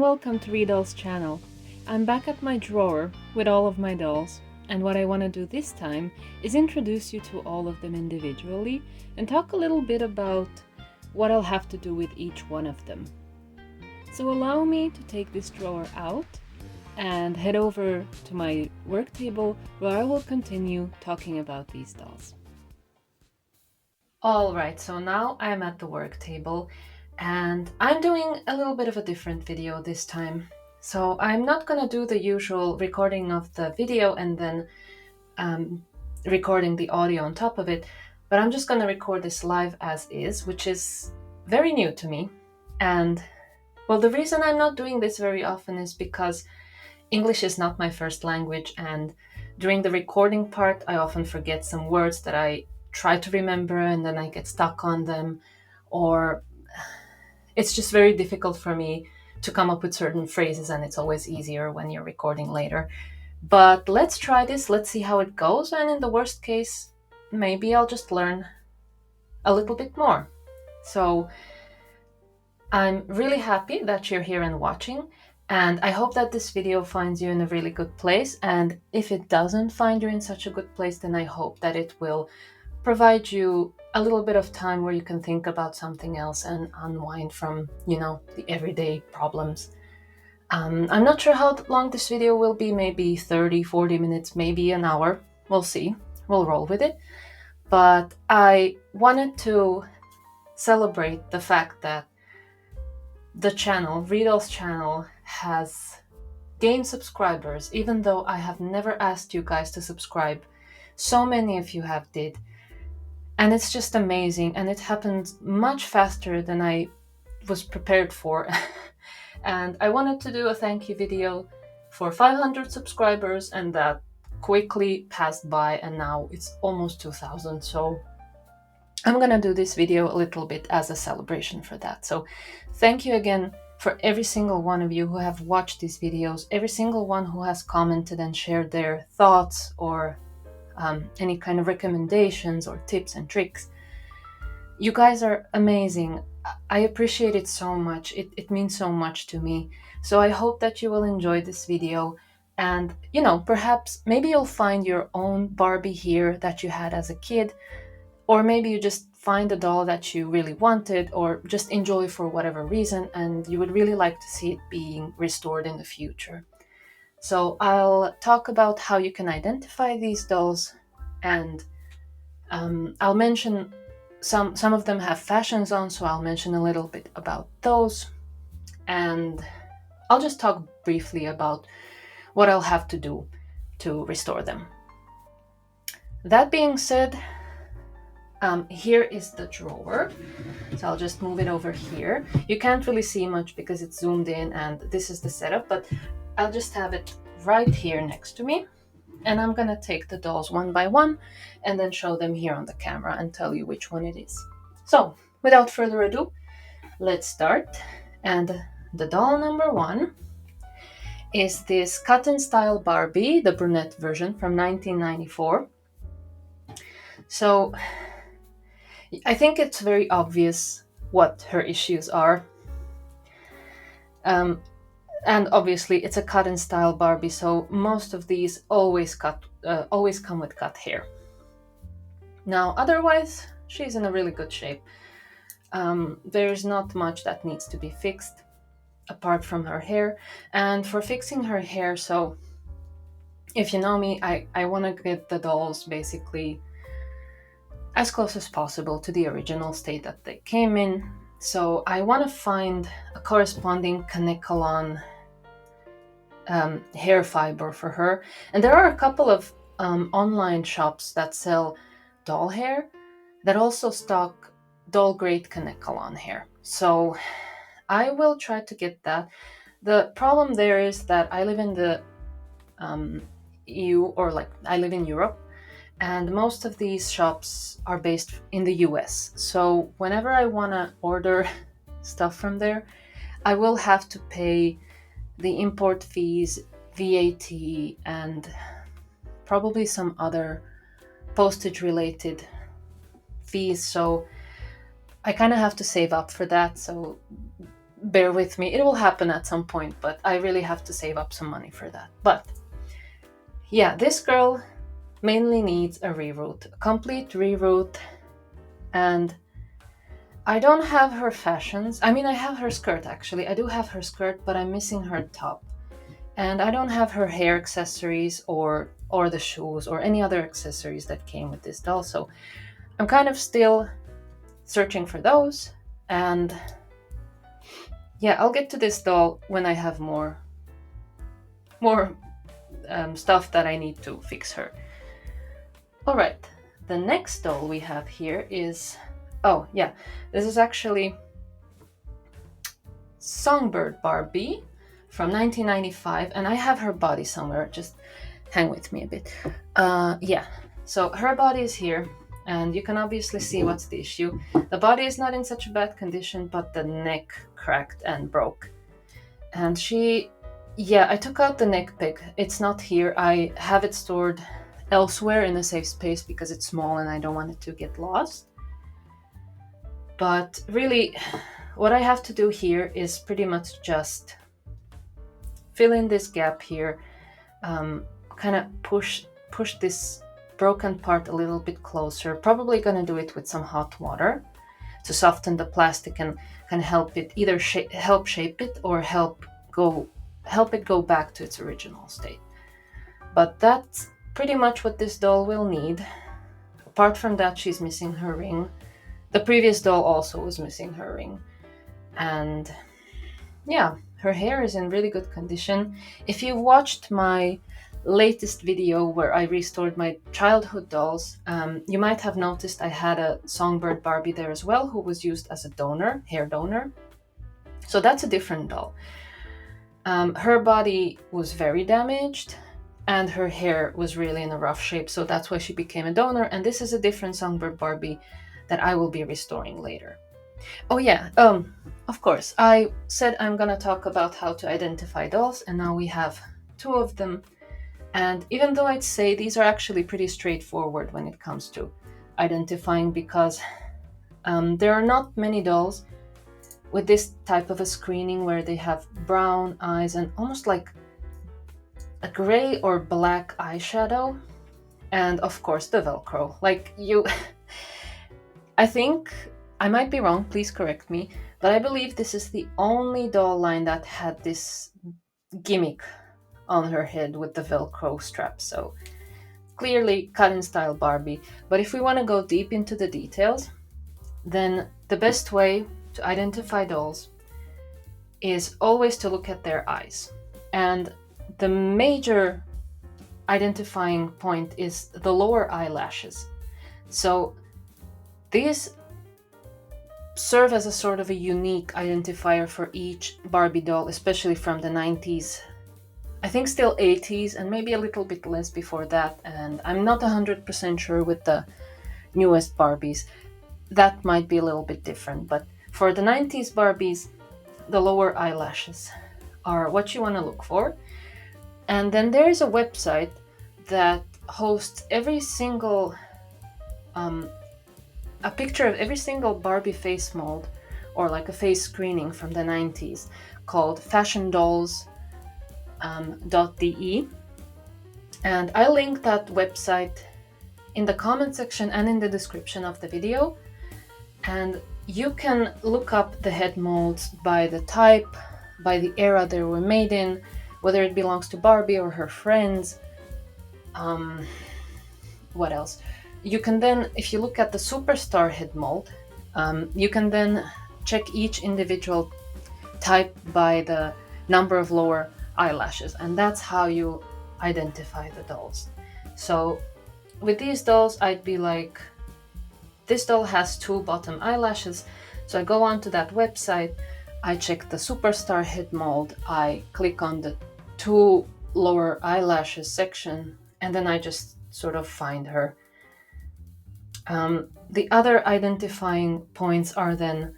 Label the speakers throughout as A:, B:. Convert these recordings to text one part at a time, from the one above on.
A: welcome to Redolls channel. I'm back at my drawer with all of my dolls, and what I want to do this time is introduce you to all of them individually and talk a little bit about what I'll have to do with each one of them. So allow me to take this drawer out and head over to my work table where I will continue talking about these dolls. Alright, so now I'm at the work table and I'm doing a little bit of a different video this time. So I'm not gonna do the usual recording of the video and then recording the audio on top of it, but I'm just gonna record this live as is, which is very new to me. And well, the reason I'm not doing this very often is because English is not my first language, and during the recording part I often forget some words that I try to remember and then I get stuck on them, or it's just very difficult for me to come up with certain phrases, and it's always easier when you're recording later. But let's try this, let's see how it goes, and in the worst case, maybe I'll just learn a little bit more. So I'm really happy that you're here and watching, and I hope that this video finds you in a really good place, and if it doesn't find you in such a good place, then I hope that it will provide you a little bit of time where you can think about something else and unwind from, the everyday problems. I'm not sure how long this video will be, maybe 30-40 minutes, maybe an hour. We'll see. We'll roll with it. But I wanted to celebrate the fact that the channel, Redolls channel, has gained subscribers, even though I have never asked you guys to subscribe. So many of you have did. And it's just amazing, and it happened much faster than I was prepared for. And I wanted to do a thank you video for 500 subscribers, and that quickly passed by, and now it's almost 2,000. So I'm gonna do this video a little bit as a celebration for that. So thank you again for every single one of you who have watched these videos, every single one who has commented and shared their thoughts or any kind of recommendations or tips and tricks. You guys are amazing. I appreciate it so much. It means so much to me. So I hope that you will enjoy this video, and perhaps maybe you'll find your own Barbie here that you had as a kid, or maybe you just find a doll that you really wanted or just enjoy for whatever reason, and you would really like to see it being restored in the future. So I'll talk about how you can identify these dolls, and I'll mention some of them have fashions on, so I'll mention a little bit about those, and I'll just talk briefly about what I'll have to do to restore them. That being said, here is the drawer, so I'll just move it over here. You can't really see much because it's zoomed in and this is the setup, but I'll just have it right here next to me, and I'm gonna take the dolls one by one and then show them here on the camera and tell you which one it is. So without further ado, let's start. And the doll number one is this cut-in Style Barbie, the brunette version from 1994. So I think it's very obvious what her issues are. And obviously it's a cut-in Style Barbie, so most of these always come with cut hair. Now, otherwise, she's in a really good shape. There's not much that needs to be fixed apart from her hair. And for fixing her hair, so if you know me, I want to get the dolls basically as close as possible to the original state that they came in. So I want to find a corresponding Kanekalon hair fiber for her. And there are a couple of online shops that sell doll hair that also stock doll grade Kanekalon hair. So I will try to get that. The problem there is that I live in the EU, or I live in Europe, and most of these shops are based in the US. So whenever I want to order stuff from there, I will have to pay the import fees, VAT, and probably some other postage related fees. So I kind of have to save up for that. So bear with me. It will happen at some point, but I really have to save up some money for that. But yeah, this girl mainly needs a reroute, a complete reroute. And I don't have her fashions. I mean, I have her skirt actually. I do have her skirt, but I'm missing her top. And I don't have her hair accessories or the shoes or any other accessories that came with this doll. So I'm kind of still searching for those. And yeah, I'll get to this doll when I have more stuff that I need to fix her. All right, the next doll we have here is, oh yeah, this is actually Songbird Barbie from 1995, and I have her body somewhere. Just hang with me a bit. Yeah, so her body is here, and you can obviously see what's the issue. The body is not in such a bad condition, but the neck cracked and broke. And I took out the neck peg. It's not here. I have it stored elsewhere in a safe space because it's small and I don't want it to get lost. But really, what I have to do here is pretty much just fill in this gap here, kind of push this broken part a little bit closer. Probably gonna do it with some hot water to soften the plastic and kind of help it either help shape it or help it go back to its original state. But that's pretty much what this doll will need. Apart from that, she's missing her ring. The previous doll also was missing her ring. And yeah, her hair is in really good condition. If you watched my latest video where I restored my childhood dolls, you might have noticed I had a Songbird Barbie there as well, who was used as a donor, hair donor. So that's a different doll. Her body was very damaged and her hair was really in a rough shape, so that's why she became a donor. And this is a different Songbird Barbie that I will be restoring later. Oh yeah, of course, I said I'm gonna talk about how to identify dolls, and now we have two of them. And even though I'd say these are actually pretty straightforward when it comes to identifying, because there are not many dolls with this type of a screening where they have brown eyes and almost like a gray or black eyeshadow, and of course the Velcro. Like I think, I might be wrong, please correct me, but I believe this is the only doll line that had this gimmick on her head with the Velcro strap. So clearly cut in Style Barbie. But if we want to go deep into the details, then the best way to identify dolls is always to look at their eyes. And the major identifying point is the lower eyelashes. So these serve as a sort of a unique identifier for each Barbie doll, especially from the 90s, I think still 80s, and maybe a little bit less before that. And I'm not 100% sure with the newest Barbies. That might be a little bit different, but for the 90s Barbies, the lower eyelashes are what you want to look for. And then there is a website that hosts every single a picture of every single Barbie face mold, or like a face screening from the 90s, called fashiondolls.de. And I link that website in the comment section and in the description of the video. And you can look up the head molds by the type, by the era they were made in, whether it belongs to Barbie or her friends. What else? You can then, if you look at the Superstar head mold, you can then check each individual type by the number of lower eyelashes, and that's how you identify the dolls. So with these dolls, I'd be like, this doll has 2 bottom eyelashes, so I go onto that website, I check the Superstar head mold, I click on the 2 lower eyelashes section, and then I just sort of find her. The other identifying points are then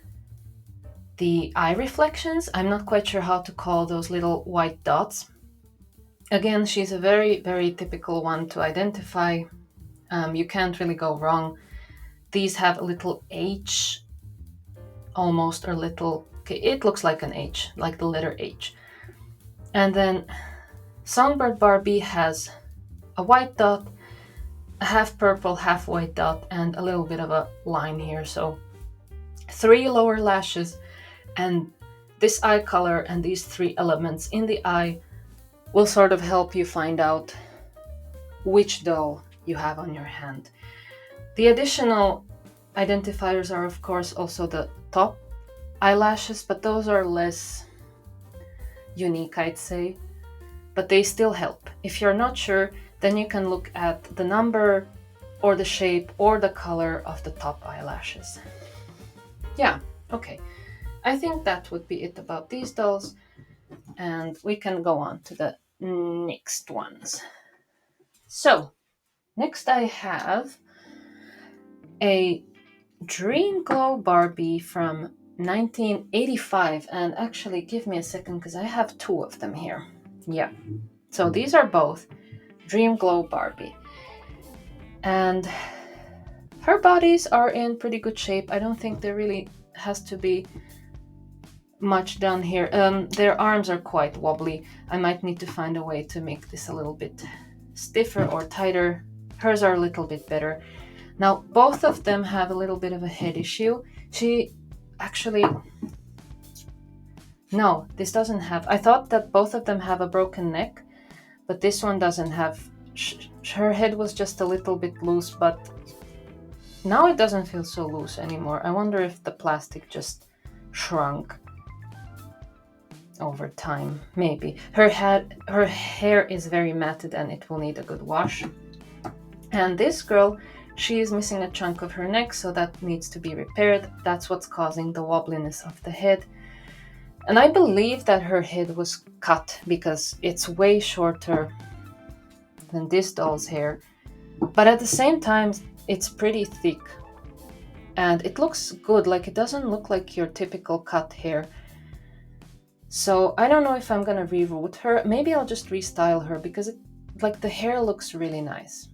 A: the eye reflections. I'm not quite sure how to call those little white dots. Again, she's a very, very typical one to identify. You can't really go wrong. These have a little H almost, or little Okay, it looks like an H, like the letter H. And then Songbird Barbie has a white dot, a half purple, half white dot, and a little bit of a line here. So 3 lower lashes, and this eye color and these 3 elements in the eye will sort of help you find out which doll you have on your hand. The additional identifiers are of course also the top eyelashes, but those are less unique, I'd say, but they still help. If you're not sure, then you can look at the number or the shape or the color of the top eyelashes. Yeah, okay. I think that would be it about these dolls, and we can go on to the next ones. So, next I have a Dream Glow Barbie from 1985, and actually give me a second because I have 2 of them here. Yeah, so these are both Dream Glow Barbie, and her bodies are in pretty good shape. I don't think there really has to be much done here. Their arms are quite wobbly. I might need to find a way to make this a little bit stiffer or tighter. Hers are a little bit better. Now, both of them have a little bit of a head issue. She actually... No, this doesn't have... I thought that both of them have a broken neck, but this one doesn't have... Her head was just a little bit loose, but now it doesn't feel so loose anymore. I wonder if the plastic just shrunk over time. Maybe. Her hair is very matted and it will need a good wash. And this girl, she is missing a chunk of her neck, so that needs to be repaired. That's what's causing the wobbliness of the head. And I believe that her head was cut because it's way shorter than this doll's hair. But at the same time, it's pretty thick. And it looks good, like it doesn't look like your typical cut hair. So I don't know if I'm gonna reroute her. Maybe I'll just restyle her because the hair looks really nice.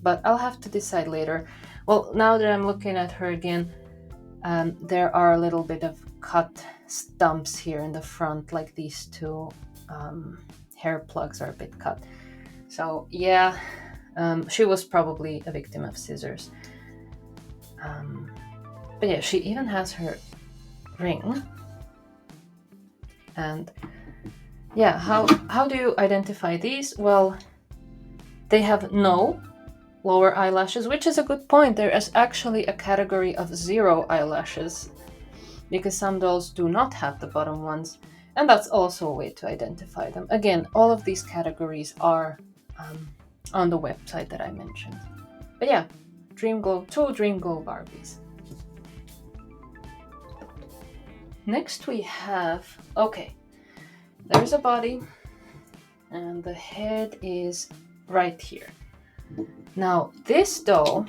A: But I'll have to decide later. Well, now that I'm looking at her again, there are a little bit of cut stumps here in the front, like these 2 hair plugs are a bit cut. So yeah, she was probably a victim of scissors. But yeah, she even has her ring. And yeah, how do you identify these? Well, they have no lower eyelashes, which is a good point. There is actually a category of 0 eyelashes because some dolls do not have the bottom ones, and that's also a way to identify them. Again, all of these categories are on the website that I mentioned. But yeah, 2 Dream Glow Barbies. Next we have, okay, there's a body and the head is right here. Now this doll,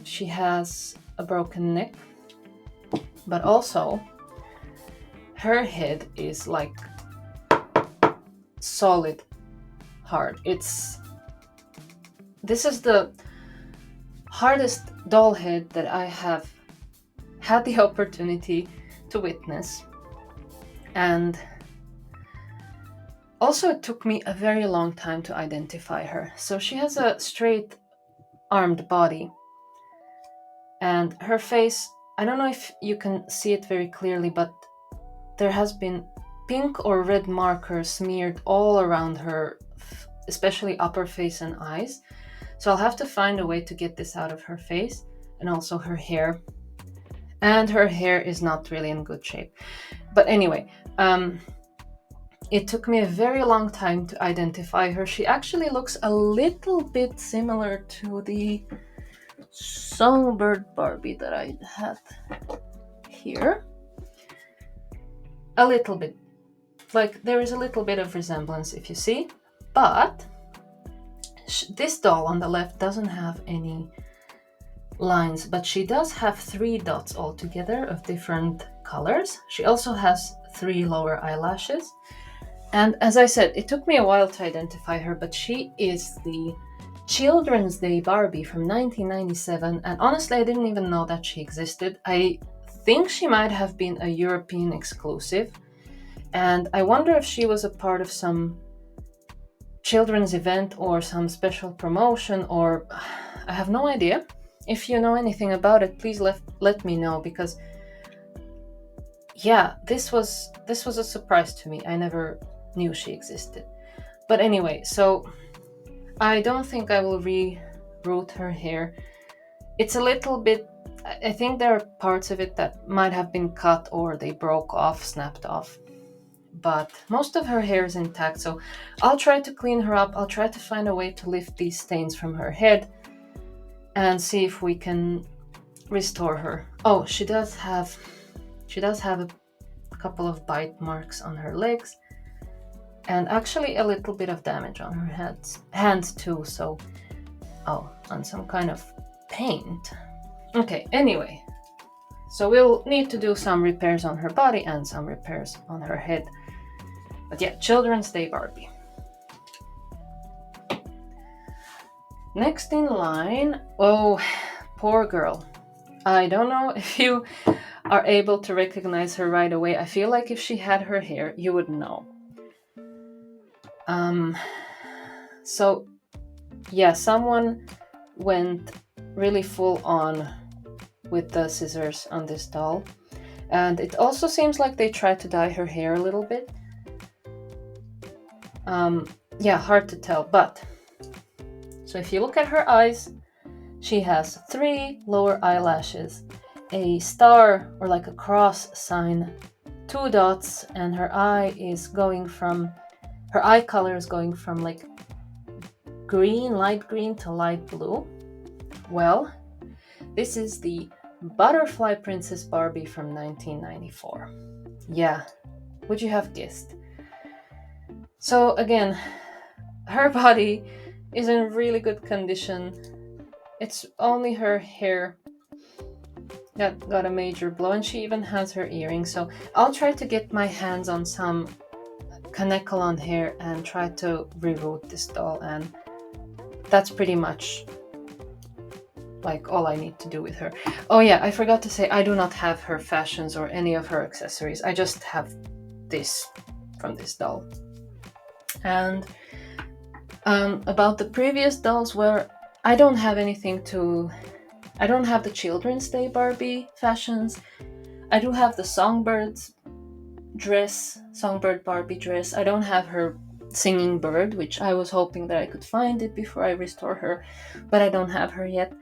A: she has a broken neck, but also her head is like solid hard. This is the hardest doll head that I have had the opportunity to witness. And also it took me a very long time to identify her. So she has a straight armed body and her face, I don't know if you can see it very clearly, but there has been pink or red markers smeared all around her, especially upper face and eyes. So I'll have to find a way to get this out of her face, and also her hair. And her hair is not really in good shape. But anyway, it took me a very long time to identify her. She actually looks a little bit similar to the Songbird Barbie that I had here. A little bit. Like, there is a little bit of resemblance, if you see. But this doll on the left doesn't have any lines, but she does have 3 dots altogether of different colors. She also has 3 lower eyelashes. And as I said, it took me a while to identify her, but she is the Children's Day Barbie from 1997. And honestly, I didn't even know that she existed. I think she might have been a European exclusive, and I wonder if she was a part of some children's event or some special promotion, or I have no idea. If you know anything about it, please let me know, because yeah, this was a surprise to me. I never knew she existed. But anyway, so I don't think I will reroute her hair. It's a little bit, I think there are parts of it that might have been cut or they broke off, snapped off. But most of her hair is intact, so I'll try to clean her up. I'll try to find a way to lift these stains from her head and see if we can restore her. Oh, she does have a couple of bite marks on her legs, and actually a little bit of damage on her hands too, so on some kind of paint. Okay, anyway, so we'll need to do some repairs on her body and some repairs on her head. But yeah, Children's Day Barbie. Next in line, oh, poor girl. I don't know if you are able to recognize her right away. I feel like if she had her hair, you would know. So yeah, someone went really full on with the scissors on this doll. And it also seems like they tried to dye her hair a little bit. Yeah, hard to tell, but so if you look at her eyes, she has 3 lower eyelashes, a star or like a cross sign, 2 dots, and her eye color is going from like light green to light blue. Well, this is the Butterfly Princess Barbie from 1994. Yeah, would you have guessed? So again, her body is in really good condition. It's only her hair that got a major blow, and she even has her earrings. So I'll try to get my hands on some Kanekalon hair and try to reroute this doll, and that's pretty much like all I need to do with her. Oh yeah, I forgot to say, I do not have her fashions or any of her accessories. I just have this from this doll. And about the previous dolls, where I don't have the Children's Day Barbie fashions. I do have the Songbird Barbie dress. I don't have her singing bird, which I was hoping that I could find it before I restore her, but I don't have her yet.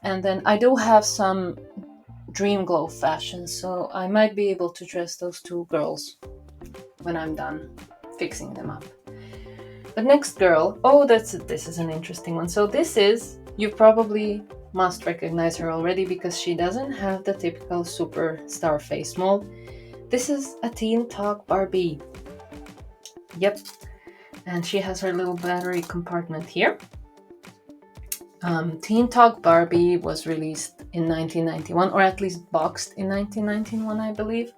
A: And then I do have some Dream Glow fashions, so I might be able to dress those 2 girls when I'm done fixing them up. The next girl, this is an interesting one. So you probably must recognize her already because she doesn't have the typical superstar face mold. This is a Teen Talk Barbie. Yep. And she has her little battery compartment here. Teen Talk Barbie was released in 1991, or at least boxed in 1991, I believe.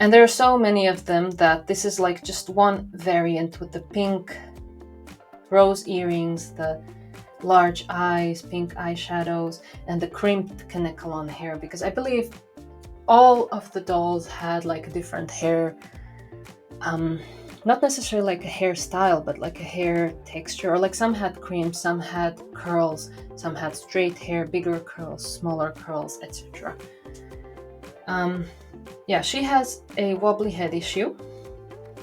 A: And there are so many of them that this is like just one variant with the pink rose earrings, the large eyes, pink eyeshadows, and the crimped Kanekalon hair, because I believe all of the dolls had like a different hair, not necessarily like a hairstyle, but like a hair texture, or like some had cream, some had curls, some had straight hair, bigger curls, smaller curls, etc. Yeah, she has a wobbly head issue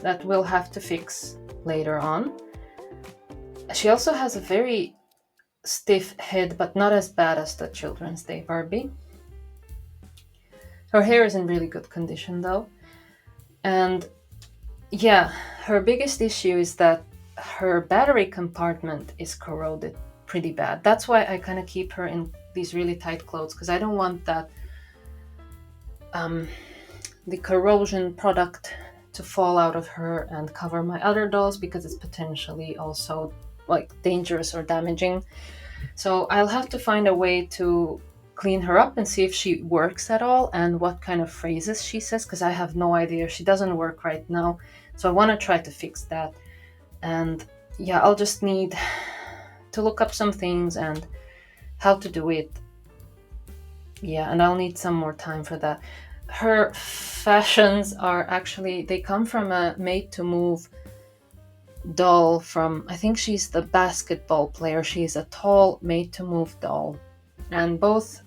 A: that we'll have to fix later on. She also has a very stiff head, but not as bad as the Children's Day Barbie. Her hair is in really good condition though. And yeah, her biggest issue is that her battery compartment is corroded pretty bad. That's why I kind of keep her in these really tight clothes, because I don't want that the corrosion product to fall out of her and cover my other dolls, because it's potentially also like dangerous or damaging. So I'll have to find a way to clean her up and see if she works at all and what kind of phrases she says, because I have no idea. She doesn't work right now, so I want to try to fix that. And yeah, I'll just need to look up some things and how to do it. Yeah, and I'll need some more time for that. Her fashions are actually, they come from a made to move doll from, I think she's the basketball player. She's a tall made to move doll. And both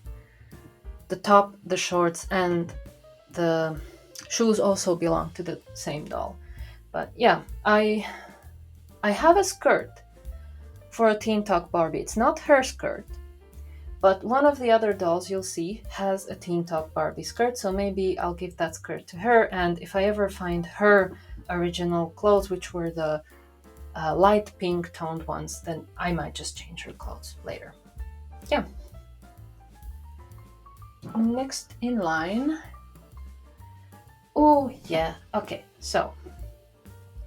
A: the top, the shorts, and the shoes also belong to the same doll. But yeah, I have a skirt for a Teen Talk Barbie. It's not her skirt, but one of the other dolls you'll see has a Teen Talk Barbie skirt, so maybe I'll give that skirt to her. And if I ever find her original clothes, which were the light pink toned ones, then I might just change her clothes later. Yeah. Next in line. Oh yeah, okay, so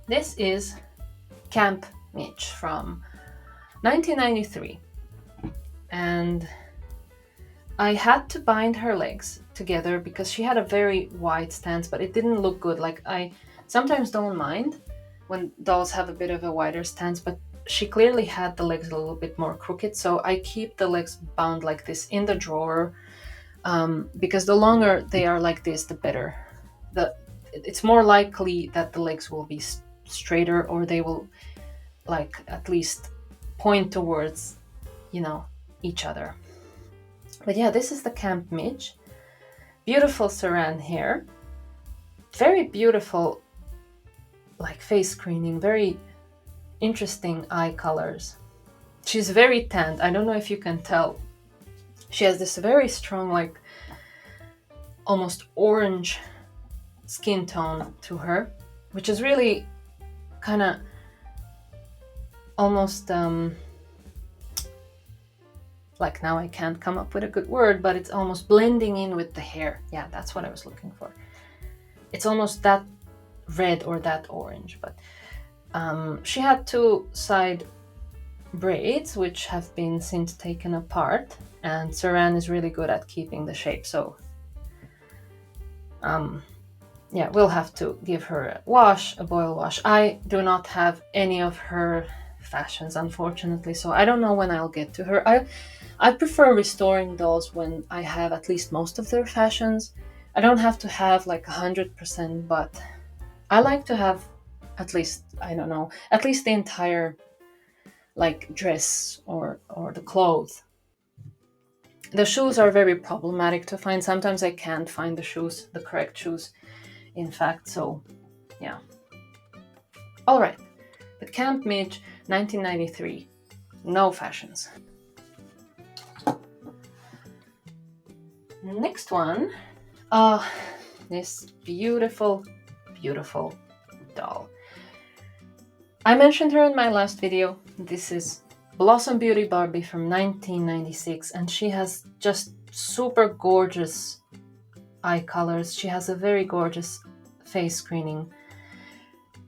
A: this is Camp Midge from 1993. And I had to bind her legs together because she had a very wide stance, but it didn't look good. Like, I sometimes don't mind when dolls have a bit of a wider stance, but she clearly had the legs a little bit more crooked, so I keep the legs bound like this in the drawer, because the longer they are like this, the better. It's more likely that the legs will be straighter, or they will, like, at least point towards, each other. But yeah, this is the Camp Midge. Beautiful saran hair. Very beautiful, like, face screening. Very interesting eye colors. She's very tanned. I don't know if you can tell. She has this very strong, like, almost orange skin tone to her, which is really kind of almost like, now I can't come up with a good word, but it's almost blending in with the hair. Yeah, that's what I was looking for. It's almost that red or that orange. But she had 2 side braids, which have been since taken apart, and saran is really good at keeping the shape. So yeah, we'll have to give her a wash, a boil wash. I do not have any of her fashions, unfortunately, so I don't know when I'll get to her. I prefer restoring dolls when I have at least most of their fashions. I don't have to have like 100%, but I like to have at least, I don't know, at least the entire, like, dress or the clothes. The shoes are very problematic to find. Sometimes I can't find the shoes, the correct shoes, in fact, so yeah. All right, the Camp Midge 1993, no fashions. Next one, this beautiful, beautiful doll. I mentioned her in my last video. This is Blossom Beauty Barbie from 1996, and she has just super gorgeous eye colors. She has a very gorgeous face screening,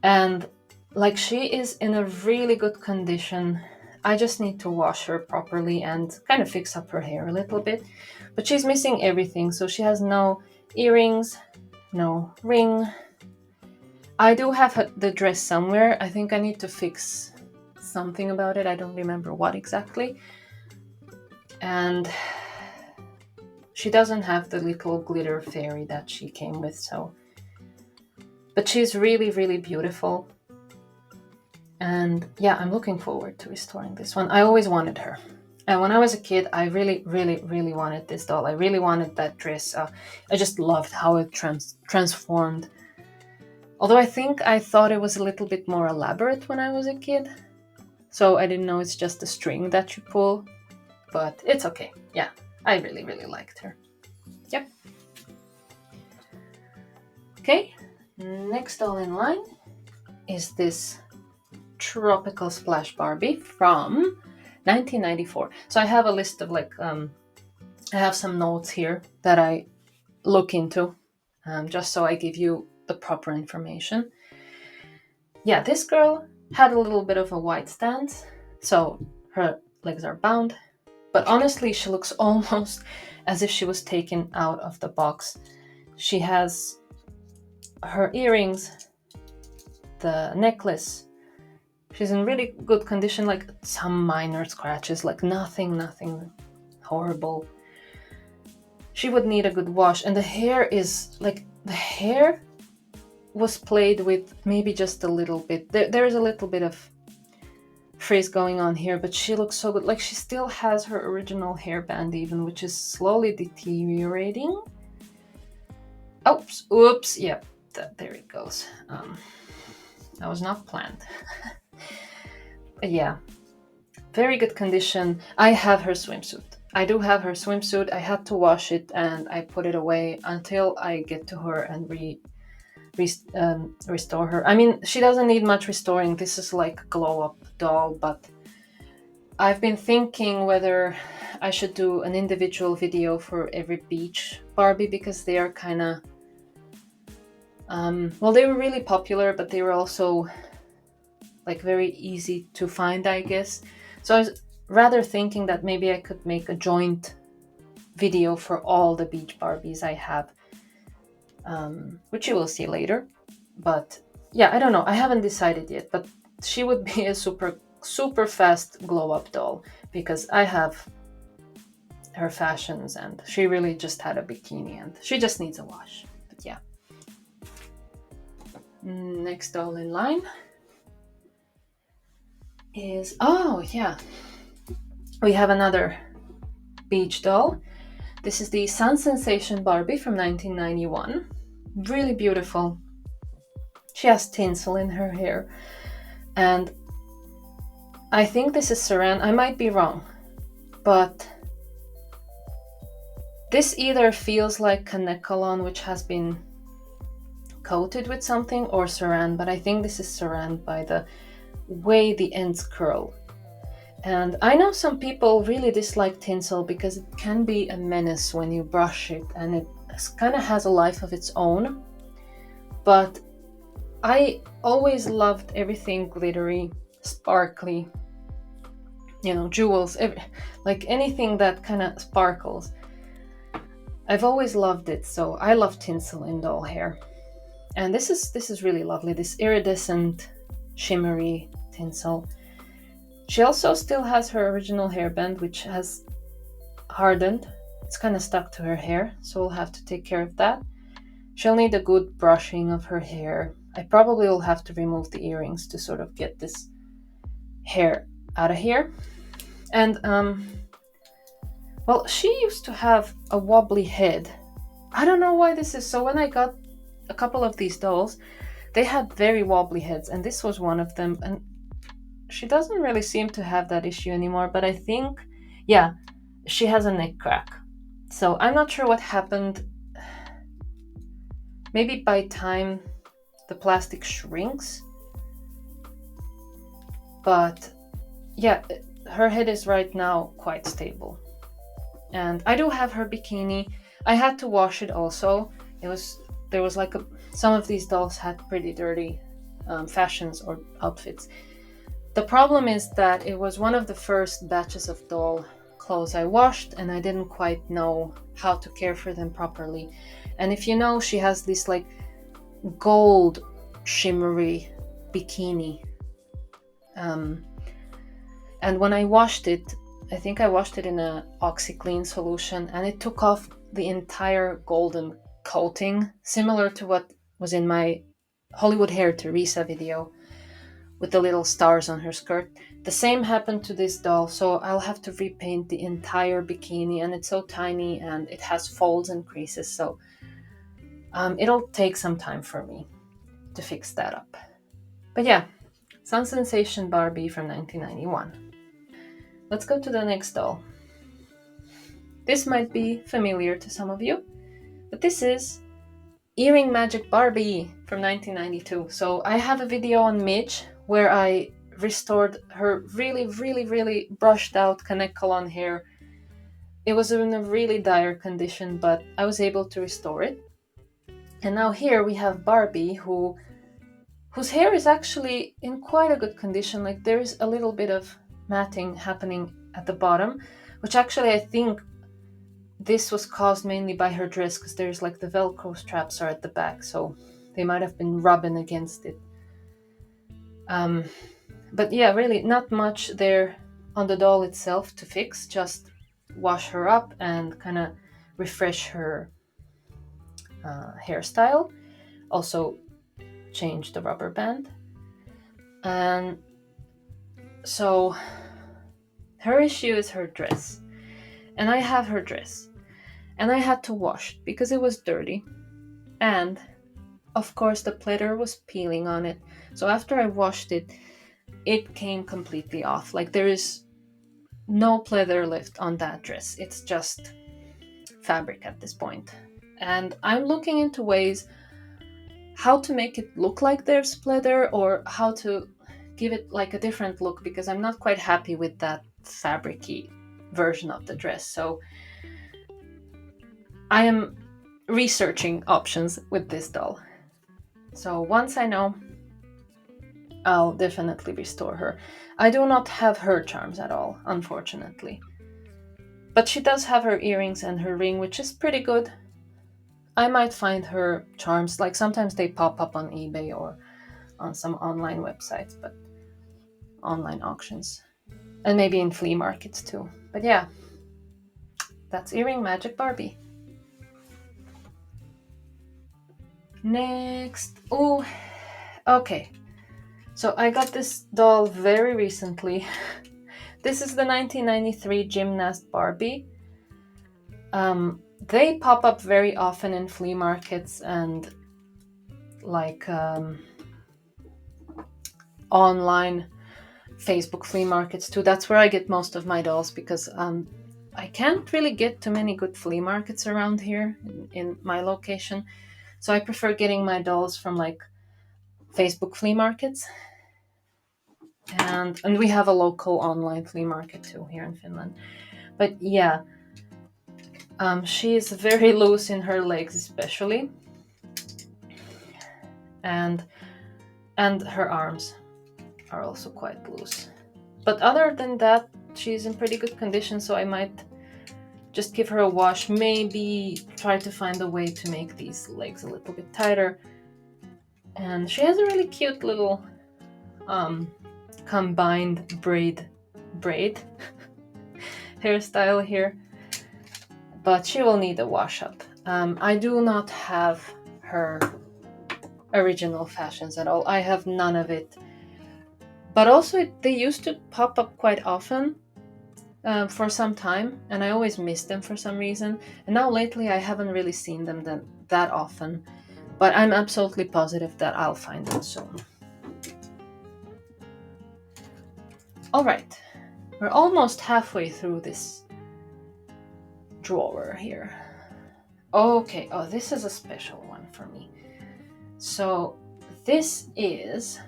A: and, like, she is in a really good condition. I just need to wash her properly and kind of fix up her hair a little bit, but she's missing everything. So she has no earrings, no ring. I do have the dress somewhere. I think I need to fix something about it. I don't remember what exactly. And she doesn't have the little glitter fairy that she came with, so. But she's really, really beautiful. And yeah, I'm looking forward to restoring this one. I always wanted her. And when I was a kid, I really, really, really wanted this doll. I really wanted that dress. I just loved how it transformed. Although I think I thought it was a little bit more elaborate when I was a kid. So I didn't know it's just a string that you pull. But it's okay. Yeah, I really, really liked her. Yep. Okay, next doll in line is this Tropical Splash Barbie from 1994. So I have a list of, like, I have some notes here that I look into, just so I give you the proper information. Yeah, this girl had a little bit of a wide stance, so her legs are bound, but honestly, she looks almost as if she was taken out of the box. She has her earrings, the necklace. She's in really good condition, like some minor scratches, like nothing horrible. she would need a good wash. And the hair is like, the hair was played with maybe just a little bit. There's a little bit of frizz going on here, but she looks so good. Like, she still has her original hairband even, which is slowly deteriorating. Oops, yep, there it goes. That was not planned. Yeah, very good condition. I have her swimsuit. I do have her swimsuit. I had to wash it and I put it away until I get to her and restore her. I mean, she doesn't need much restoring. This is like a glow up doll, but I've been thinking whether I should do an individual video for every beach Barbie, because they are kind of well, they were really popular, but they were also like very easy to find, I guess. So I was rather thinking that maybe I could make a joint video for all the beach Barbies I have, which you will see later. But yeah, I don't know. I haven't decided yet, but she would be a super fast glow up doll, because I have her fashions and she really just had a bikini and she just needs a wash. But yeah. Next doll in line is, oh yeah, we have another beach doll. This is the Sensation Barbie from 1991. Really beautiful. She has tinsel in her hair, and I think this is saran. I might be wrong, but this either feels like Kanekalon, which has been coated with something, or saran, but I think this is saran by the way the ends curl. And I know some people really dislike tinsel because it can be a menace when you brush it, and it kind of has a life of its own. But I always loved everything glittery, sparkly, you know, jewels, like anything that kind of sparkles. I've always loved it, so I love tinsel in doll hair. And this is really lovely, this iridescent, shimmery tinsel. She also still has her original hairband, which has hardened. It's kind of stuck to her hair, so we'll have to take care of that. She'll need a good brushing of her hair. I probably will have to remove the earrings to sort of get this hair out of here. And, well, she used to have a wobbly head. I don't know why this is. So when I got a couple of these dolls, they had very wobbly heads, and this was one of them. And she doesn't really seem to have that issue anymore, but I think, yeah, she has a neck crack. So I'm not sure what happened. Maybe by time the plastic shrinks. But yeah, her head is right now quite stable. And I do have her bikini. I had to wash it also. There was like some of these dolls had pretty dirty fashions or outfits. The problem is that it was one of the first batches of doll clothes I washed, and I didn't quite know how to care for them properly. And if you know, she has this like gold shimmery bikini. And when I washed it, I think I washed it in a OxyClean solution, and it took off the entire golden coating, similar to what was in my Hollywood Hair Teresa video with the little stars on her skirt. The same happened to this doll, so I'll have to repaint the entire bikini, and it's so tiny and it has folds and creases, so it'll take some time for me to fix that up. But yeah, Sensation Barbie from 1991. Let's go to the next doll. This might be familiar to some of you, but this is Earring Magic Barbie from 1992. So I have a video on Midge where I restored her really brushed out Kanekalon hair. It was in a really dire condition, but I was able to restore it. And now here we have Barbie, whose hair is actually in quite a good condition. Like, there is a little bit of matting happening at the bottom, which actually I think this was caused mainly by her dress, because there's like the Velcro straps are at the back, so they might have been rubbing against it. But yeah, really not much there on the doll itself to fix. Just wash her up and kind of refresh her hairstyle, also change the rubber band. And so her issue is her dress. And I have her dress. And I had to wash it because it was dirty. And of course the pleather was peeling on it. So after I washed it, it came completely off. Like there is no pleather left on that dress. It's just fabric at this point. And I'm looking into ways how to make it look like there's pleather, or how to give it like a different look, because I'm not quite happy with that fabricy version of the dress. So I am researching options with this doll. So once I know, I'll definitely restore her. I do not have her charms at all, unfortunately. But she does have her earrings and her ring, which is pretty good. I might find her charms, like sometimes they pop up on eBay or on some online websites, but online auctions. And maybe in flea markets too. But yeah, that's Earring Magic Barbie. Next. Oh, okay. So I got this doll very recently. This is the 1993 Gymnast Barbie. They pop up very often in flea markets and like online Facebook flea markets too. That's where I get most of my dolls, because I can't really get too many good flea markets around here in my location. So I prefer getting my dolls from like Facebook flea markets. And we have a local online flea market too here in Finland. But yeah, she is very loose in her legs especially. And her arms are also quite loose. But other than that, she's in pretty good condition, so I might just give her a wash, maybe try to find a way to make these legs a little bit tighter. And she has a really cute little combined braid hairstyle here, but she will need a wash up. I do not have her original fashions at all. I have none of it. But also they used to pop up quite often for some time, and I always missed them for some reason. And now lately I haven't really seen them that often, but I'm absolutely positive that I'll find them soon. Alright, we're almost halfway through this drawer here. Okay, oh, this is a special one for me. So this is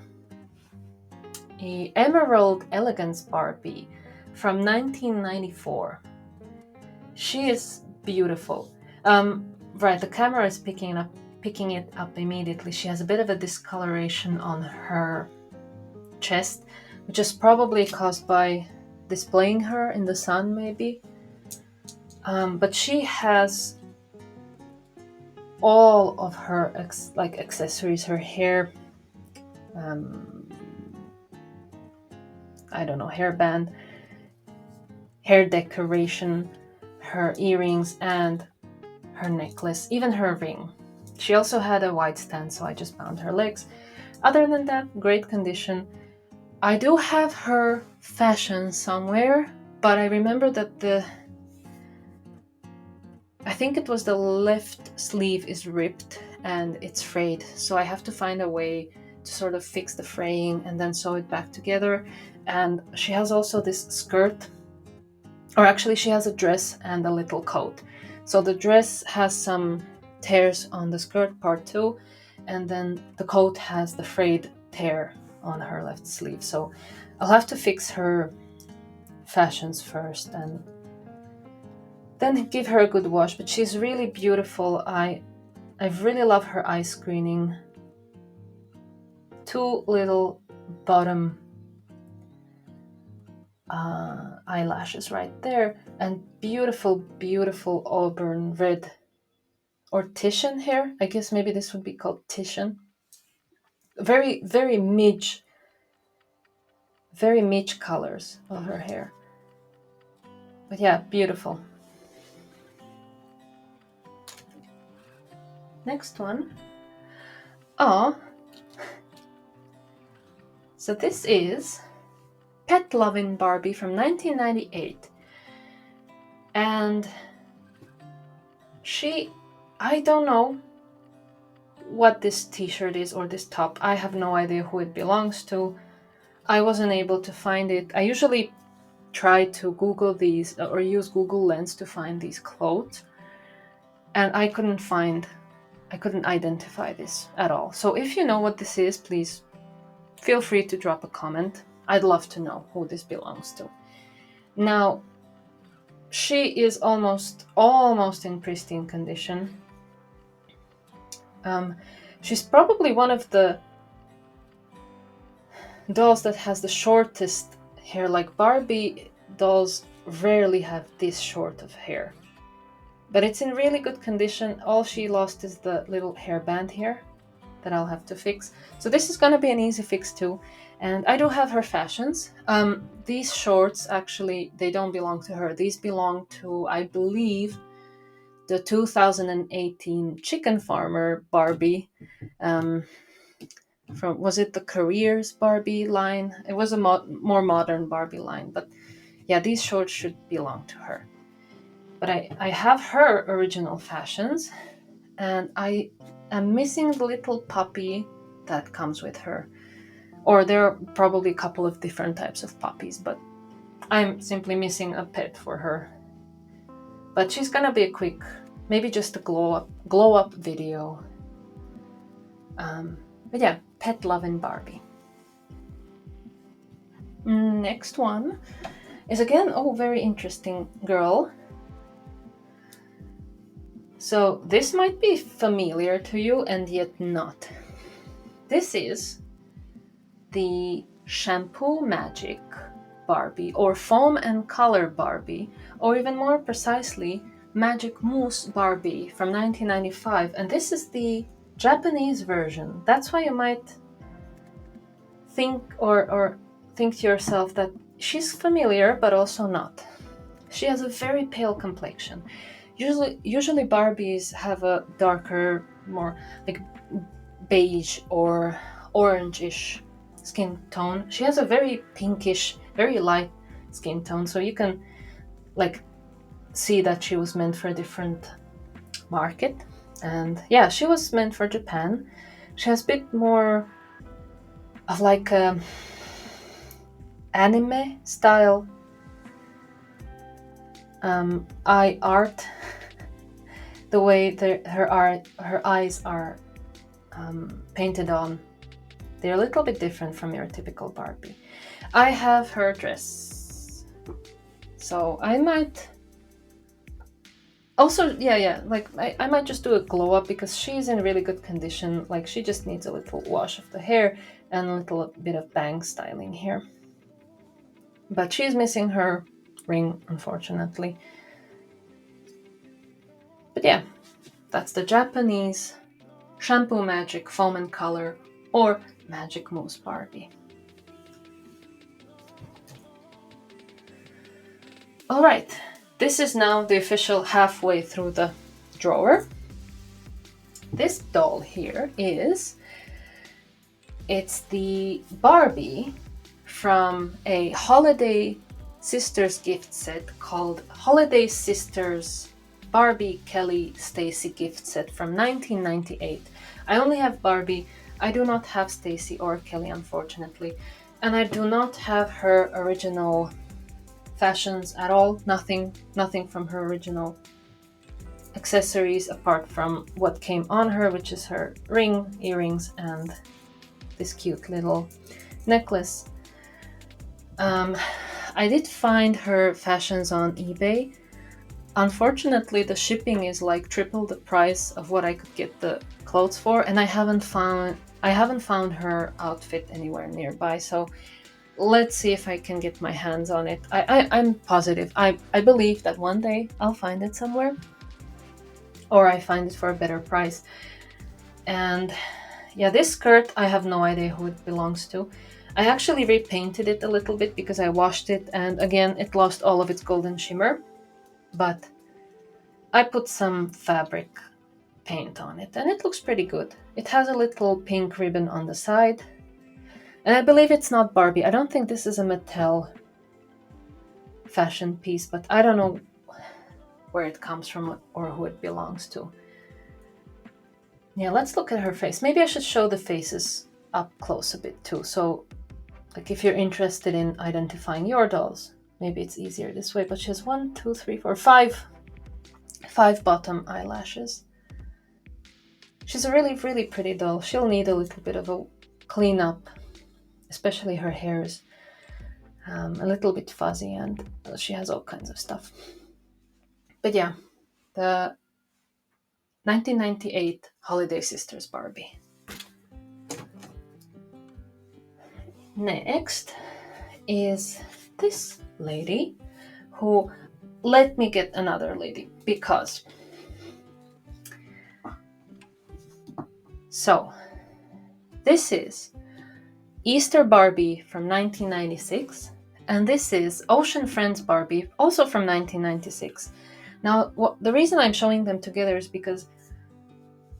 A: a Emerald Elegance Barbie from 1994. She is beautiful. Right, the camera is picking it up immediately. She has a bit of a discoloration on her chest, which is probably caused by displaying her in the sun, maybe. But she has all of her accessories, her hair, I don't know, hairband, hair decoration, her earrings, and her necklace, even her ring. She also had a white stand, so I just bound her legs. Other than that, great condition. I do have her fashion somewhere, but I remember that I think it was the left sleeve is ripped and it's frayed, so I have to find a way to sort of fix the fraying and then sew it back together. And she has also this skirt, or actually she has a dress and a little coat. So the dress has some tears on the skirt part too, and then the coat has the frayed tear on her left sleeve. So I'll have to fix her fashions first and then give her a good wash. But she's really beautiful. I really love her eye screening. Two little bottom eyelashes right there, and beautiful auburn red or Titian hair. I guess maybe this would be called Titian. Very Midge colors of her hair. But yeah, beautiful. Next one. Oh, so this is Lovin Barbie from 1998. And I don't know what this t-shirt is or this top. I have no idea who it belongs to. I wasn't able to find it. I usually try to Google these or use Google Lens to find these clothes. And I couldn't identify this at all. So if you know what this is, please feel free to drop a comment. I'd love to know who this belongs to. Now, she is almost in pristine condition. She's probably one of the dolls that has the shortest hair. Like Barbie dolls rarely have this short of hair. But it's in really good condition. All she lost is the little hairband here that I'll have to fix. So this is gonna be an easy fix too. And I do have her fashions. These shorts, actually, they don't belong to her. These belong to, I believe, the 2018 Chicken Farmer Barbie. Was it the Careers Barbie line? It was a more modern Barbie line. But yeah, these shorts should belong to her. But I have her original fashions, and I am missing the little puppy that comes with her. Or there are probably a couple of different types of puppies, but I'm simply missing a pet for her. But she's gonna be a quick, maybe just a glow up video. But yeah, Pet Lovin Barbie. Next one is again, very interesting girl. So this might be familiar to you and yet not. This is the Shampoo Magic Barbie, or Foam and Color Barbie, or even more precisely, Magic Mousse Barbie from 1995. And this is the Japanese version. That's why you might think or think to yourself that she's familiar, but also not. She has a very pale complexion. Usually Barbies have a darker, more like beige or orangish skin tone. She has a very pinkish, very light skin tone, so you can like see that she was meant for a different market. And yeah, she was meant for Japan. She has a bit more of like a anime style eye art. The way her eyes are painted on, they're a little bit different from your typical Barbie. I have her dress, so I might also, like I might just do a glow up because she's in really good condition. Like she just needs a little wash of the hair and a little bit of bang styling here. But she's missing her ring, unfortunately. But yeah, that's the Japanese Shampoo Magic Foam and Color, or Magic Mousse Barbie. Alright, this is now the official halfway through the drawer. This doll here it's the Barbie from a Holiday Sisters gift set called Holiday Sisters Barbie Kelly Stacy gift set from 1998. I only have Barbie. I do not have Stacy or Kelly, unfortunately. And I do not have her original fashions at all. Nothing from her original accessories apart from what came on her, which is her ring, earrings, and this cute little necklace. I did find her fashions on eBay. Unfortunately, the shipping is like triple the price of what I could get the clothes for, and I haven't found her outfit anywhere nearby. So let's see if I can get my hands on it. I'm positive. I believe that one day I'll find it somewhere, or I find it for a better price. And yeah, this skirt, I have no idea who it belongs to. I actually repainted it a little bit because I washed it, and again, it lost all of its golden shimmer. But I put some fabric paint on it, and it looks pretty good. It has a little pink ribbon on the side, and I believe it's not Barbie. I don't think this is a Mattel fashion piece, but I don't know where it comes from or who it belongs to. Yeah, let's look at her face. Maybe I should show the faces up close a bit too. So, like, if you're interested in identifying your dolls, maybe it's easier this way. But she has 1, 2, 3, 4, 5 bottom eyelashes. She's a really, really pretty doll. She'll need a little bit of a cleanup, especially her hair is a little bit fuzzy, and she has all kinds of stuff. But yeah, the 1998 Holiday Sisters Barbie. Next is this lady, who, let me get another lady, because so this is Easter Barbie from 1996, and this is Ocean Friends Barbie, also from 1996. Now, the reason I'm showing them together is because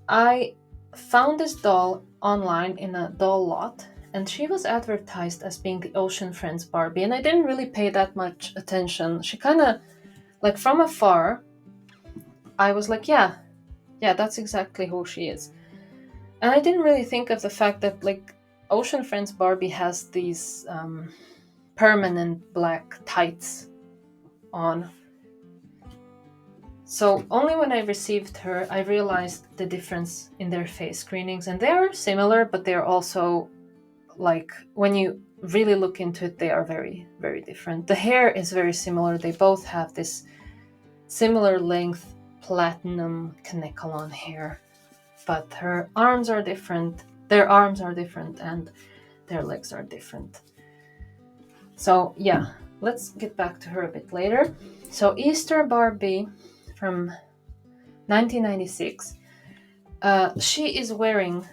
A: I found this doll online in a doll lot, and she was advertised as being the Ocean Friends Barbie, and I didn't really pay that much attention. She kind of, like, from afar, I was like, yeah, that's exactly who she is. And I didn't really think of the fact that, like, Ocean Friends Barbie has these permanent black tights on. So only when I received her, I realized the difference in their face screenings. And they're similar, but they're also, like, when you really look into it, they are very, very different. The hair is very similar. They both have this similar length platinum Kanekalon hair, but her arms are different. Their arms are different, and their legs are different. So yeah, let's get back to her a bit later. So Easter Barbie from 1996. She is wearing,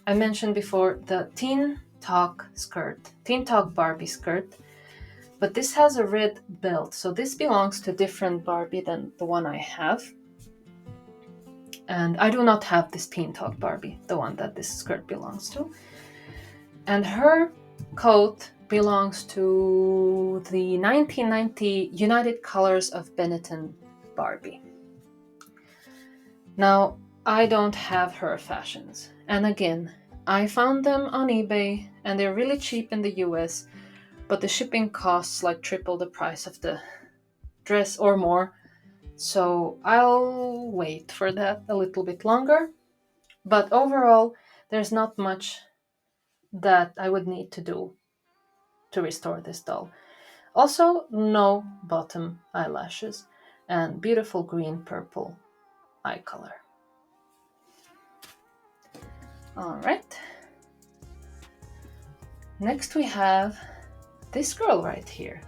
A: I mentioned before, the Teen Talk Barbie skirt, but this has a red belt, so this belongs to a different Barbie than the one I have. And I do not have this Teen Talk Barbie, the one that this skirt belongs to. And her coat belongs to the 1990 United Colors of Benetton Barbie. Now, I don't have her fashions. And again, I found them on eBay, and they're really cheap in the US, but the shipping costs like triple the price of the dress or more. So I'll wait for that a little bit longer. But overall, there's not much that I would need to do to restore this doll. Also, no bottom eyelashes and beautiful green purple eye color. Alright. Next we have this girl right here.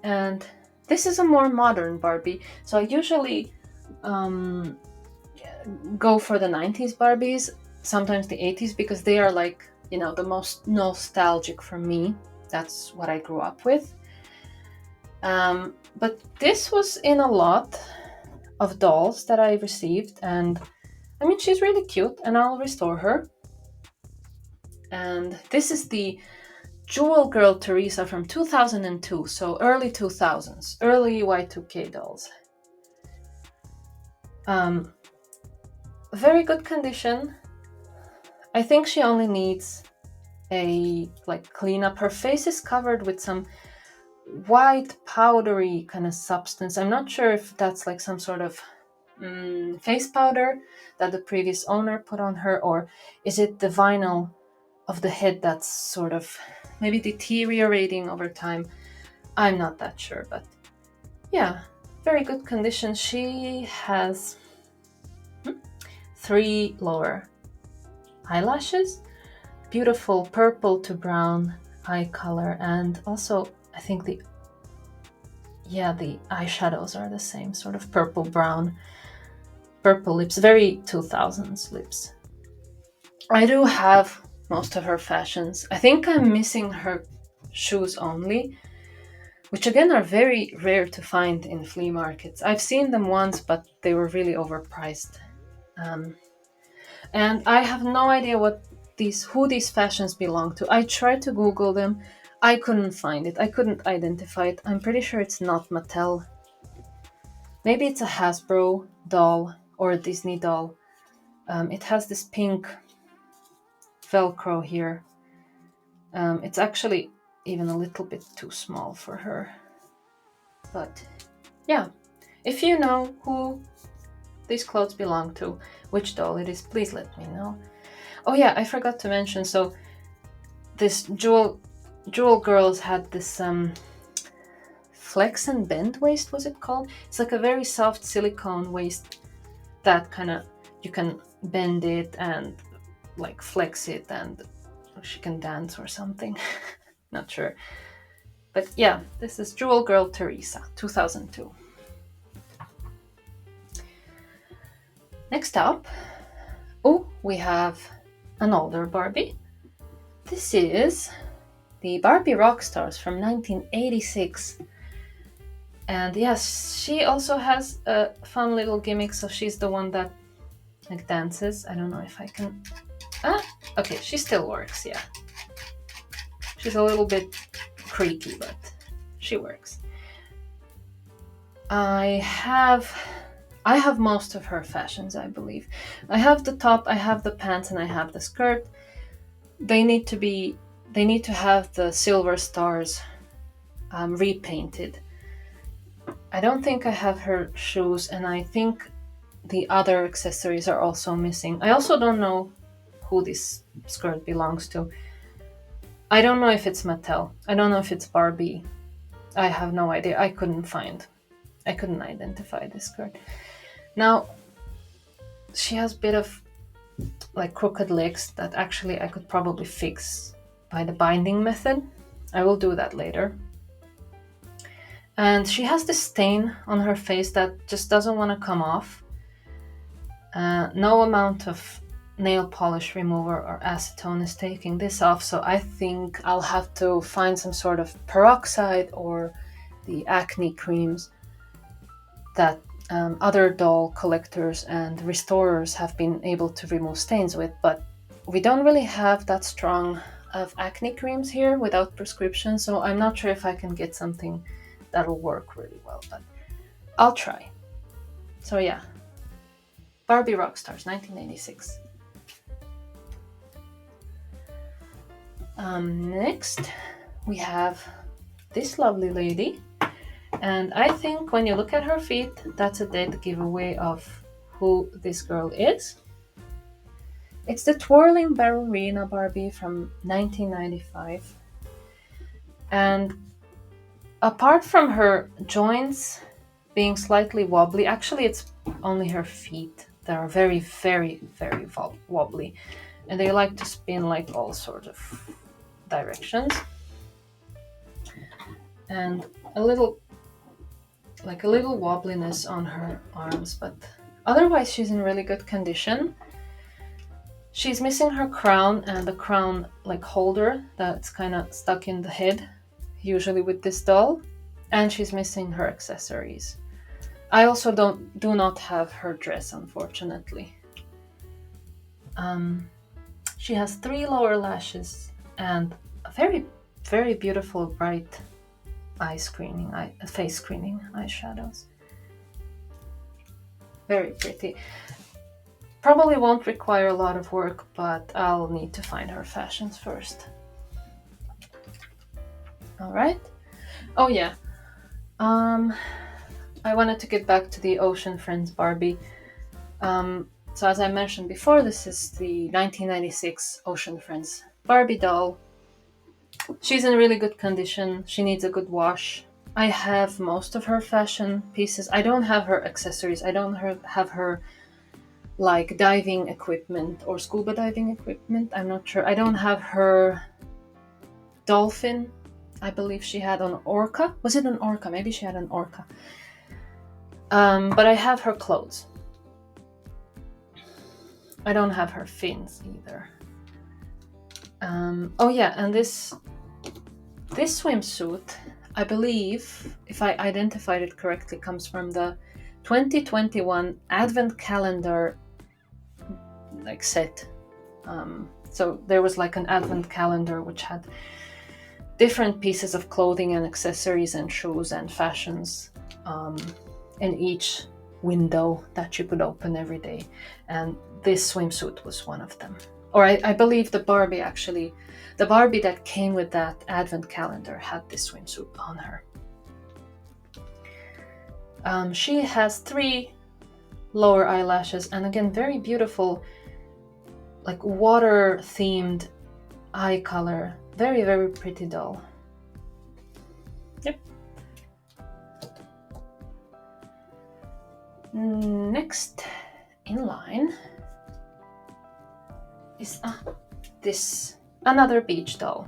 A: And this is a more modern Barbie. So I usually go for the 90s Barbies, sometimes the 80s, because they are, like, you know, the most nostalgic for me. That's what I grew up with. But this was in a lot of dolls that I received, and I mean, she's really cute, and I'll restore her. And this is the Jewel Girl Teresa from 2002, so early 2000s, early Y2K dolls. Very good condition. I think she only needs a, like, cleanup. Her face is covered with some white powdery kind of substance. I'm not sure if that's like some sort of face powder that the previous owner put on her, or is it the vinyl of the head that's sort of maybe deteriorating over time. I'm not that sure, but yeah, very good condition. She has 3 lower eyelashes, beautiful purple to brown eye color, and also I think the eyeshadows are the same, sort of purple brown, purple lips, very 2000s lips. I do have most of her fashions. I think I'm missing her shoes only, which again are very rare to find in flea markets. I've seen them once, but they were really overpriced. And I have no idea who these fashions belong to. I tried to Google them. I couldn't find it. I couldn't identify it. I'm pretty sure it's not Mattel. Maybe it's a Hasbro doll or a Disney doll. It has this pink Velcro here. It's actually even a little bit too small for her. But yeah, if you know who these clothes belong to, which doll it is, please let me know. Oh yeah, I forgot to mention, so this Jewel Girls had this flex and bend waist, was it called? It's like a very soft silicone waist that kind of, you can bend it and like flex it and she can dance or something. Not sure. But yeah, this is Jewel Girl Teresa, 2002. Next up, we have an older Barbie. This is the Barbie Rockstars from 1986. And yes, she also has a fun little gimmick, so she's the one that like dances. I don't know if I can... okay, she still works, yeah. She's a little bit creaky, but she works. I have most of her fashions, I believe. I have the top, I have the pants, and I have the skirt. They need to have the silver stars repainted. I don't think I have her shoes, and I think the other accessories are also missing. I also don't know who this skirt belongs to. I don't know if it's Mattel. I don't know if it's Barbie. I have no idea. I couldn't identify this skirt. Now, she has a bit of like crooked legs that actually I could probably fix by the binding method. I will do that later. And she has this stain on her face that just doesn't want to come off. No amount of nail polish remover or acetone is taking this off, so I think I'll have to find some sort of peroxide or the acne creams that other doll collectors and restorers have been able to remove stains with, but we don't really have that strong of acne creams here without prescription, so I'm not sure if I can get something that'll work really well, but I'll try. So yeah, Barbie Rockstars, 1986. Next, we have this lovely lady, and I think when you look at her feet, that's a dead giveaway of who this girl is. It's the Twirling Ballerina Barbie from 1995, and apart from her joints being slightly wobbly, actually it's only her feet that are very, very, very wobbly, and they like to spin like all sorts of directions, and a little wobbliness on her arms, but otherwise she's in really good condition. She's missing her crown and the crown like holder that's kind of stuck in the head, usually with this doll, and she's missing her accessories. I also do not have her dress, unfortunately. She has 3 lower lashes and a very, very beautiful bright face screening eyeshadows. Very pretty. Probably won't require a lot of work, but I'll need to find her fashions first. Alright. Oh yeah. I wanted to get back to the Ocean Friends Barbie. So as I mentioned before, this is the 1996 Ocean Friends Barbie doll. She's in really good condition. She needs a good wash. I have most of her fashion pieces. I don't have her accessories. I don't have her like diving equipment or scuba diving equipment. I'm not sure. I don't have her dolphin. I believe she had an orca. Was it an orca? Maybe she had an orca. But I have her clothes. I don't have her fins either. Oh yeah, and this swimsuit, I believe, if I identified it correctly, comes from the 2021 Advent Calendar like set. So there was like an advent calendar which had different pieces of clothing and accessories and shoes and fashions in each window that you could open every day, and this swimsuit was one of them. Or I believe the Barbie that came with that advent calendar had this swimsuit on her. She has 3 lower eyelashes, and again, very beautiful, like water themed eye color. Very, very pretty doll. Yep. Next in line is this another beach doll.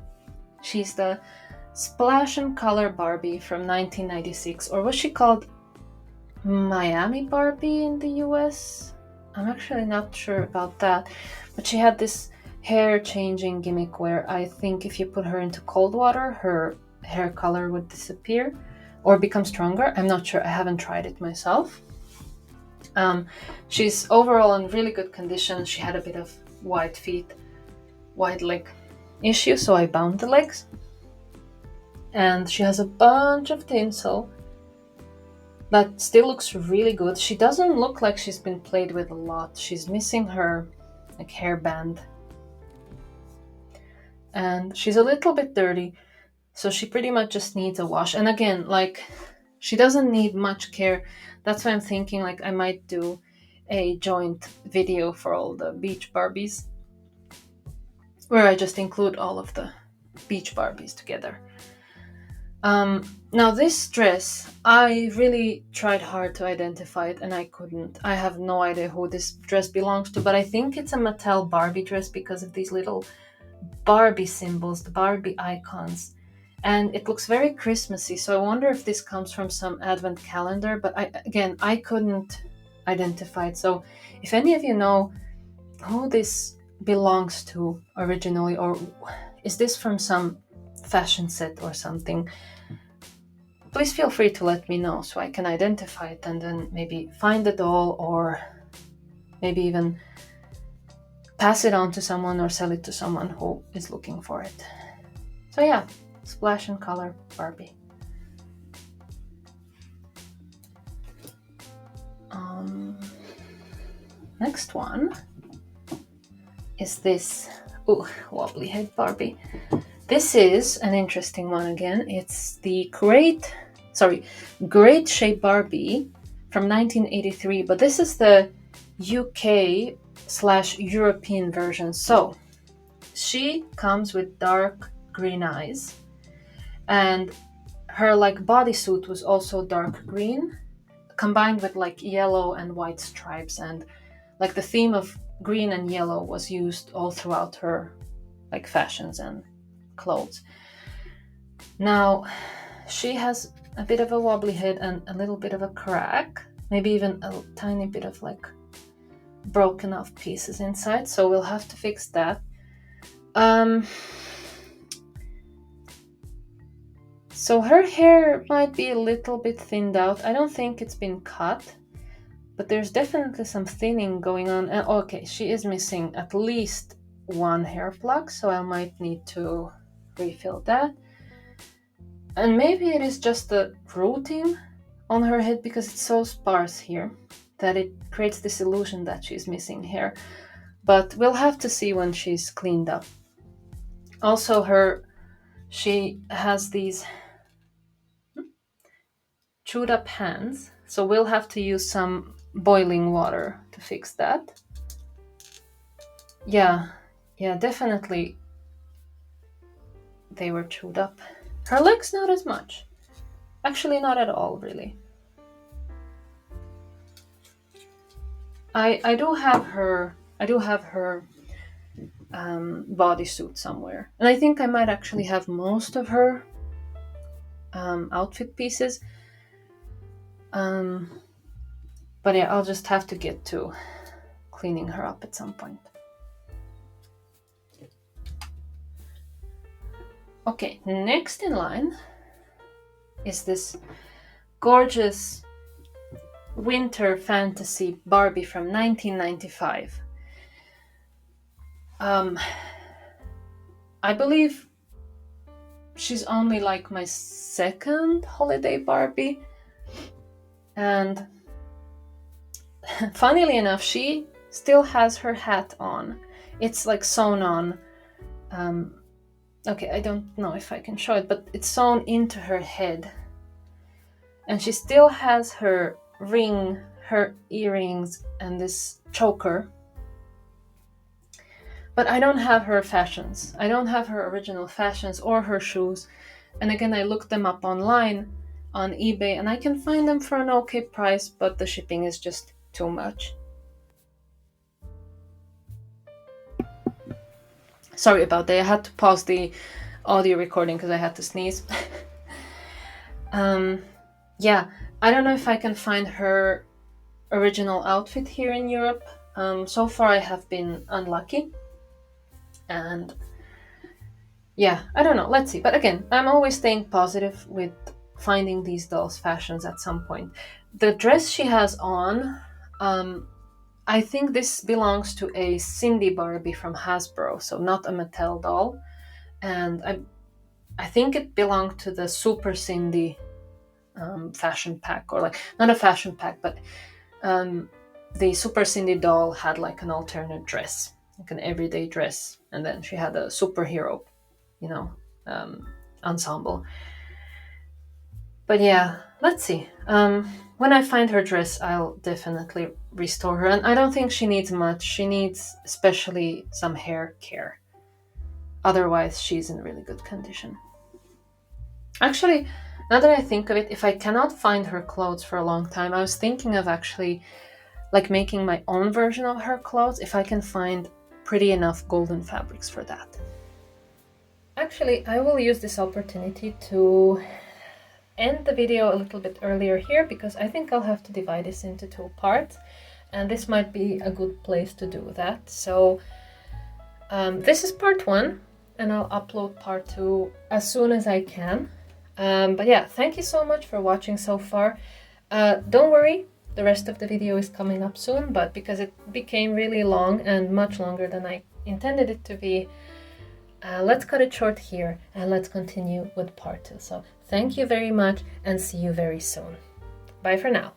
A: She's the Splash and Color Barbie from 1996, or was she called Miami Barbie in the US? I'm actually not sure about that, but she had this hair changing gimmick where I think if you put her into cold water, her hair color would disappear or become stronger. I'm not sure, I haven't tried it myself. She's overall in really good condition. She had a bit of wide leg issue, so I bound the legs. And she has a bunch of tinsel that still looks really good. She doesn't look like she's been played with a lot. She's missing her like hairband. And she's a little bit dirty, so she pretty much just needs a wash. And again, like, she doesn't need much care. That's why I'm thinking like I might do a joint video for all the beach Barbies, where I just include all of the beach Barbies together. Now this dress, I really tried hard to identify it and I couldn't. I have no idea who this dress belongs to, but I think it's a Mattel Barbie dress because of these little Barbie symbols, the Barbie icons. And it looks very Christmassy, so I wonder if this comes from some advent calendar, but I couldn't identify it. So if any of you know who this belongs to originally, or is this from some fashion set or something, please feel free to let me know so I can identify it and then maybe find the doll, or maybe even pass it on to someone or sell it to someone who is looking for it. So yeah, Splash and Color Barbie. Next one is this wobbly head Barbie. This is an interesting one again. It's the Great Shape Barbie from 1983, but this is the UK/European version. So she comes with dark green eyes, and her like bodysuit was also dark green, combined with like yellow and white stripes, and like the theme of green and yellow was used all throughout her like fashions and clothes. Now she has a bit of a wobbly head and a little bit of a crack, maybe even a tiny bit of like broken off pieces inside, so we'll have to fix that. So her hair might be a little bit thinned out. I don't think it's been cut, but there's definitely some thinning going on. And okay, she is missing at least one hair plug, so I might need to refill that. And maybe it is just the rooting on her head because it's so sparse here that it creates this illusion that she's missing hair. But we'll have to see when she's cleaned up. Also, she has these chewed up hands, so we'll have to use some boiling water to fix that. Yeah, definitely they were chewed up. Her legs not as much. Actually, not at all, really. I do have her bodysuit somewhere, and I think I might actually have most of her outfit pieces. But yeah, I'll just have to get to cleaning her up at some point. Okay, next in line is this gorgeous winter fantasy Barbie from 1995. I believe she's only like my second holiday Barbie, and funnily enough, she still has her hat on. It's like sewn on. Okay, I don't know if I can show it, but it's sewn into her head. And she still has her ring, her earrings, and this choker. But I don't have her fashions. I don't have her original fashions or her shoes. And again, I looked them up online on eBay, and I can find them for an okay price, but the shipping is just too much. Sorry about that. I had to pause the audio recording because I had to sneeze. Yeah, I don't know if I can find her original outfit here in Europe. So far I have been unlucky. And yeah, I don't know. Let's see. But again, I'm always staying positive with finding these dolls' fashions at some point. The dress she has on, I think this belongs to a Cindy Barbie from Hasbro, so not a Mattel doll. And I think it belonged to the Super Cindy fashion pack, or like, not a fashion pack, but the Super Cindy doll had like an alternate dress, like an everyday dress, and then she had a superhero, ensemble. But yeah, let's see. When I find her dress, I'll definitely restore her, and I don't think she needs much. She needs especially some hair care. Otherwise, she's in really good condition. Actually, now that I think of it, if I cannot find her clothes for a long time, I was thinking of actually like making my own version of her clothes if I can find pretty enough golden fabrics for that. Actually, I will use this opportunity to end the video a little bit earlier here, because I think I'll have to divide this into 2 parts, and this might be a good place to do that. So this is part 1, and I'll upload part 2 as soon as I can. But yeah, thank you so much for watching so far. Don't worry, the rest of the video is coming up soon, but because it became really long and much longer than I intended it to be, let's cut it short here and let's continue with part 2. So thank you very much and see you very soon. Bye for now.